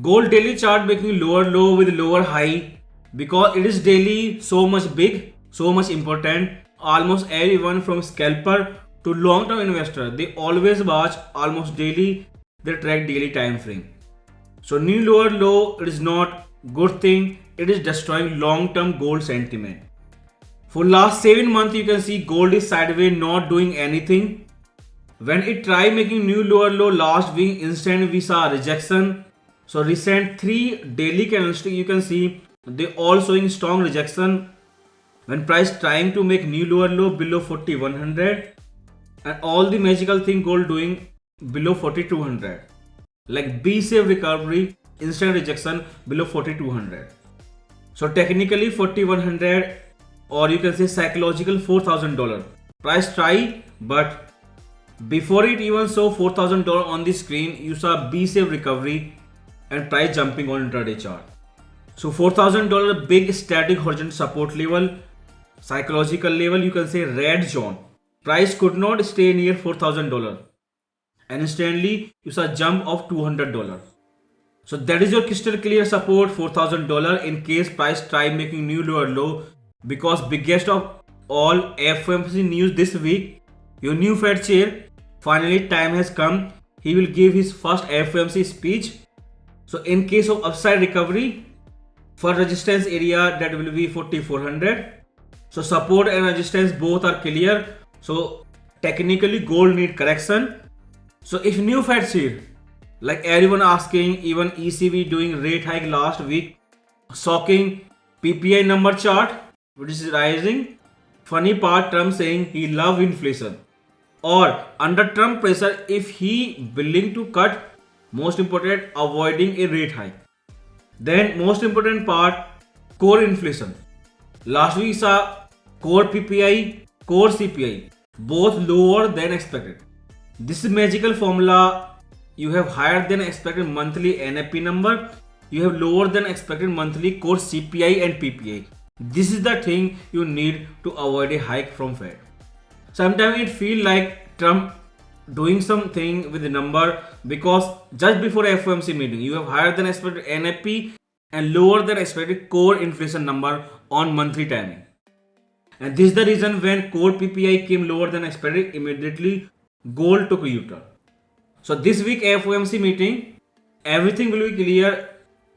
Gold daily chart making lower low with lower high because it is daily so much big, so much important. Almost everyone from scalper to long-term investor, they always watch almost daily. They track daily time frame. So new lower low, it is not good thing. It is destroying long-term gold sentiment. For last 7 months, you can see gold is sideways, not doing anything. When it tried making new lower low last week, instant we saw rejection. So recent 3 daily candlestick, you can see they all showing strong rejection. When price trying to make new lower low below 4100, and all the magical thing gold doing below 4200, like B safe recovery, instant rejection below 4200. So technically 4100, or you can say psychological $4,000 price try, but before it even saw $4,000 on the screen, you saw B safe recovery and price jumping on intraday chart. So $4,000 big static horizontal support level, psychological level, you can say red zone. Price could not stay near $4,000 and instantly you saw jump of $200. So that is your crystal clear support, $4,000 in case price try making new lower low, because biggest of all FOMC news this week, your new Fed chair, finally time has come. He will give his first FOMC speech. So in case of upside recovery, for resistance area that will be 4400. So support and resistance both are clear. So technically gold need correction. So if new Fed chair, like everyone asking, even ECB doing rate hike last week, shocking PPI number chart which is rising. Funny part, Trump saying he love inflation, or under Trump pressure if he willing to cut, most important avoiding a rate hike. Then most important part, core inflation. Last week saw core PPI, core CPI both lower than expected. This is magical formula. You have higher than expected monthly NFP number, you have lower than expected monthly core CPI and PPI. This is the thing you need to avoid a hike from Fed. Sometimes it feel like Trump doing something with the number, because just before FOMC meeting you have higher than expected NFP and lower than expected core inflation number on monthly timing. And this is the reason when core PPI came lower than expected, immediately gold took a U-turn. So this week FOMC meeting, everything will be clear.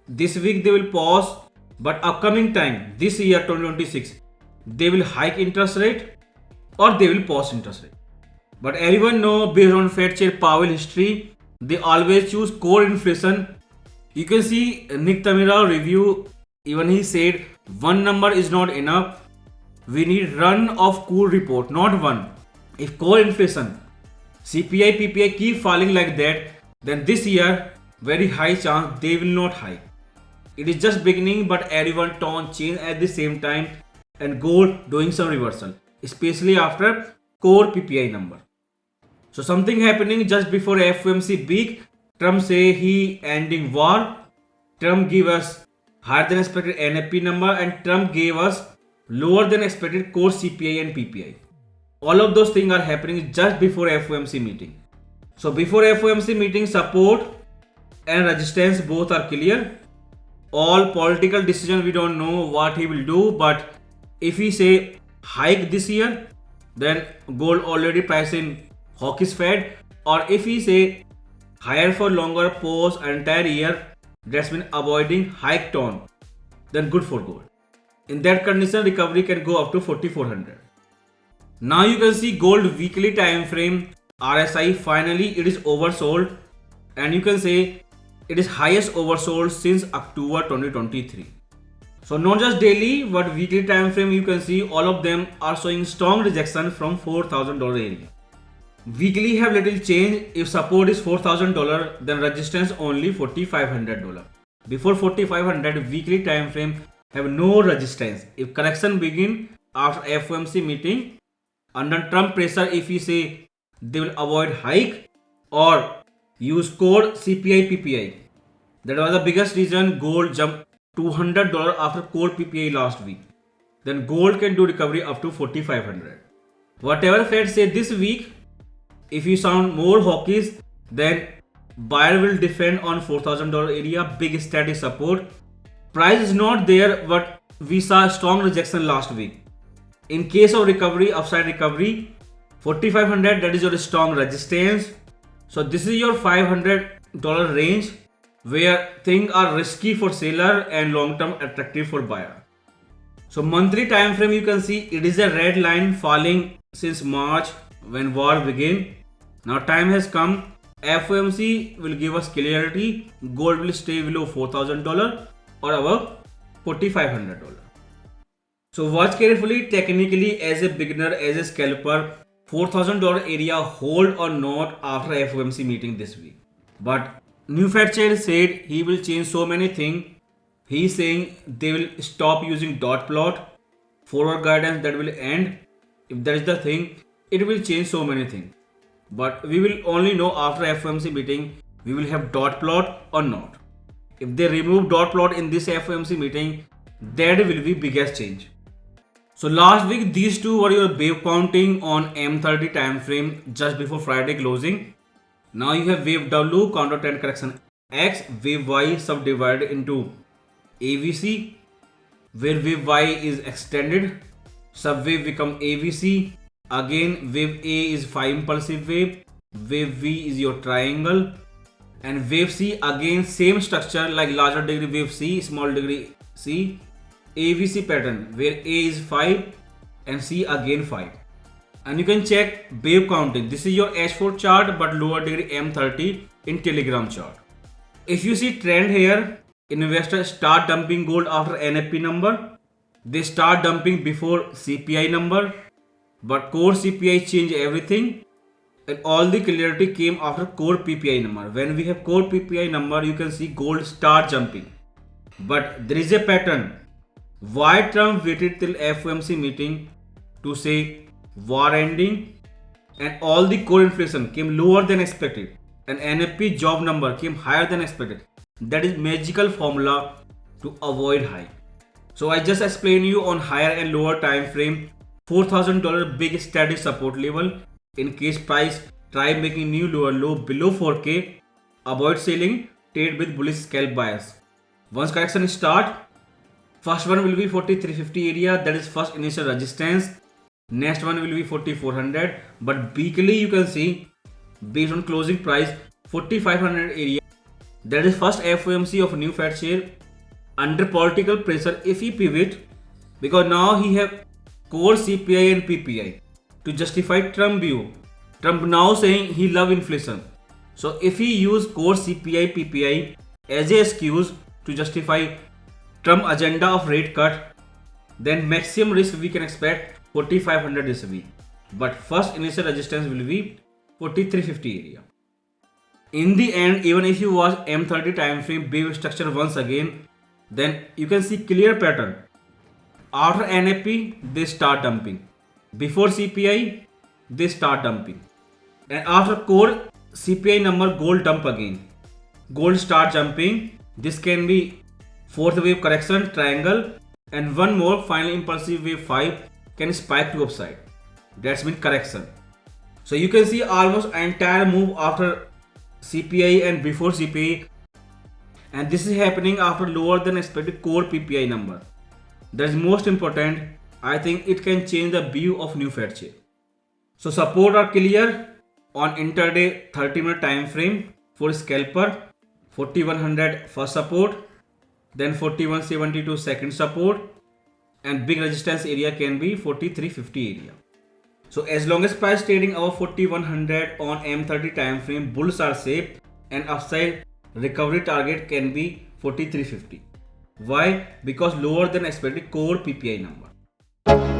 This week they will pause, but upcoming time, this year 2026, they will hike interest rate or they will pause interest rate. But everyone know based on Fed Chair Powell history, they always choose core inflation. You can see Nick Tamira review, even he said one number is not enough. We need run of cool report, not one. If core inflation, CPI, PPI keep falling like that, then this year very high chance they will not hike. It is just beginning, but everyone tone change at the same time, and gold doing some reversal, especially after core PPI number. So something happening just before FOMC week. Trump say he ending war. Trump give us higher than expected NFP number, and Trump gave us lower than expected core CPI and PPI. All of those things are happening just before FOMC meeting. So before FOMC meeting, support and resistance both are clear. All political decision, we don't know what he will do, but if he say hike this year, then gold already priced in hawkish Fed, or if he say higher for longer pause entire year, that's been avoiding hike tone, then good for gold. In that condition, recovery can go up to 4400. Now you can see gold weekly time frame, RSI, finally it is oversold, and you can say it is highest oversold since October 2023. So not just daily but weekly time frame, you can see all of them are showing strong rejection from $4,000 area. Weekly have little change. If support is $4,000, then resistance only $4,500. Before 4,500, weekly time frame have no resistance. If correction begin after FOMC meeting, under Trump pressure, if he say they will avoid hike or use core CPI PPI, that was the biggest reason gold jumped $200 after core PPI last week. Then gold can do recovery up to 4,500. Whatever Fed say this week, if you sound more hawkish, then buyer will defend on $4,000 area, big static support. Price is not there, but we saw strong rejection last week. In case of recovery, upside recovery, 4,500, that is your strong resistance. So this is your $500 range where things are risky for seller and long term attractive for buyer. So monthly time frame, you can see it is a red line falling since March when war began. Now time has come. FOMC will give us clarity. Gold will stay below $4,000 or above $4,500. So watch carefully. Technically, as a beginner, as a scalper, $4,000 area hold or not after FOMC meeting this week. But new Fed chair said he will change so many things. He is saying they will stop using dot plot, forward guidance that will end. If that is the thing, it will change so many things. But we will only know after FOMC meeting we will have dot plot or not. If they remove dot plot in this FOMC meeting, that will be biggest change. So last week these two were your wave counting on M30 time frame just before Friday closing. Now you have wave W, counter trend correction X, wave Y subdivided into AVC, where wave Y is extended, subwave become AVC. Again wave A is 5 impulsive wave, wave V is your triangle, and wave C again same structure like larger degree wave C, small degree C, AVC pattern where A is 5 and C again 5. And you can check wave counting. This is your H4 chart but lower degree M30 in Telegram chart. If you see trend here, investors start dumping gold after NFP number. They start dumping before CPI number. But core CPI changed everything, and all the clarity came after core PPI number. When we have core PPI number, you can see gold start jumping. But there is a pattern. Why Trump waited till FOMC meeting to say war ending, and all the core inflation came lower than expected, and NFP job number came higher than expected. That is magical formula to avoid high. So I just explained you on higher and lower time frame. $4,000 big static support level. In case price try making new lower low below 4K, avoid selling, trade with bullish scalp bias. Once correction start, first one will be 4,350 area, that is first initial resistance. Next one will be 4,400, but weekly you can see based on closing price 4,500 area, that is first FOMC of new Fed chair. Under political pressure, if he pivot, because now he have core CPI and PPI to justify Trump view. Trump now saying he love inflation. So if he use core CPI PPI as a excuse to justify Trump agenda of rate cut, then maximum risk we can expect 4,500 this week. But first initial resistance will be 4,350 area. In the end, even if you watch M30 time frame wave structure once again, then you can see clear pattern. After NFP, they start dumping. Before CPI, they start dumping. And after core CPI number, gold dump again. Gold start jumping. This can be fourth wave correction, triangle, and one more final impulsive wave 5 can spike to upside. That's mean correction. So you can see almost entire move after CPI and before CPI. And this is happening after lower than expected core PPI number. That is most important. I think it can change the view of new Fed chair. So support are clear on intraday 30-minute time frame for scalper. 4,100 first support, then 4,172 second support, and big resistance area can be 4,350 area. So as long as price trading above 4,100 on M30 time frame, bulls are safe, and upside recovery target can be 4,350. Why? Because lower than expected core PPI number.